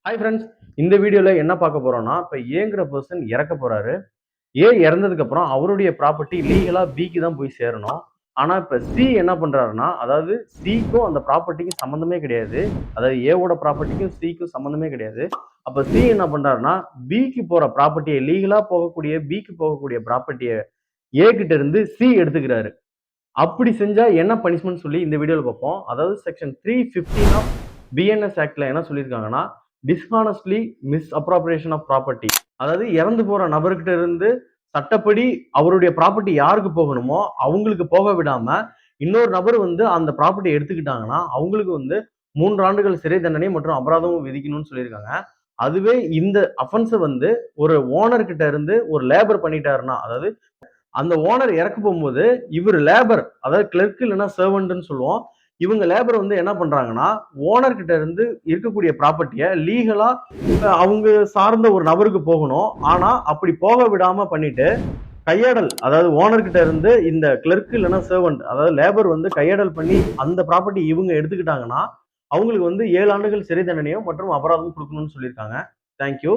Hi friends, இந்த வீடியோல என்ன பார்க்க போறோம்னா, இப்ப ஏங்கிற பர்சன் இறக்க போறாரு. ஏ இறந்ததுக்கு அப்புறம் அவருடைய ப்ராப்பர்ட்டி லீகலா பிக்கு தான் போய் சேரணும். ஆனா இப்ப சி என்ன பண்றாருன்னா, அதாவது சிக்கும் அந்த ப்ராப்பர்ட்டிக்கும் சம்மந்தமே கிடையாது. அதாவது ஏவோட ப்ராப்பர்ட்டிக்கும் சிக்கும் சம்மந்தமே கிடையாது. அப்ப சி என்ன பண்றாருன்னா, பிக்கு போற ப்ராப்பர்ட்டியை லீகலா போகக்கூடிய பிக்கு போகக்கூடிய ப்ராப்பர்ட்டியை ஏ கிட்ட இருந்து சி எடுத்துக்கிறாரு. அப்படி செஞ்சா என்ன பனிஷ்மெண்ட் சொல்லி இந்த வீடியோல பார்ப்போம். அதாவது செக்ஷன் 315 ஆஃப் பிஎன்எஸ் ஆக்ட்ல என்ன சொல்லியிருக்காங்கன்னா, dishonestly misappropriation of property. அதாவது இறந்து போற நபர்கிட்ட இருந்து சட்டப்படி அவருடைய ப்ராப்பர்ட்டி யாருக்கு போகணுமோ அவங்களுக்கு போக விடாம இன்னொரு நபர் வந்து அந்த ப்ராப்பர்ட்டி எடுத்துக்கிட்டாங்கன்னா அவங்களுக்கு வந்து 3 ஆண்டுகள் சிறை தண்டனை மற்றும் அபராதமும் விதிக்கணும்னு சொல்லியிருக்காங்க. அதுவே இந்த அஃபென்ஸை வந்து ஒரு ஓனர் கிட்ட இருந்து ஒரு லேபர் பண்ணிட்டாருன்னா, அதாவது அந்த ஓனர் இறக்க போகும்போது இவர் லேபர், அதாவது கிளர்க் இல்லைன்னா சர்வன்ட்னு சொல்லுவோம். இவங்க லேபர் வந்து என்ன பண்றாங்கன்னா, ஓனர் கிட்ட இருந்து இருக்கக்கூடிய ப்ராப்பர்ட்டியை லீகலா அவங்க சார்ந்த ஒரு நபருக்கு போகணும். ஆனா அப்படி போக விடாம பண்ணிட்டு கையாடல், அதாவது ஓனர் கிட்ட இருந்து இந்த கிளர்க் இல்லைன்னா சர்வன்ட், அதாவது லேபர் வந்து கையாடல் பண்ணி அந்த ப்ராப்பர்ட்டி இவங்க எடுத்துக்கிட்டாங்கன்னா அவங்களுக்கு வந்து 7 ஆண்டுகள் சிறை தண்டனையும் மற்றும் அபராதம் கொடுக்கணும்னு சொல்லியிருக்காங்க. தேங்க்யூ.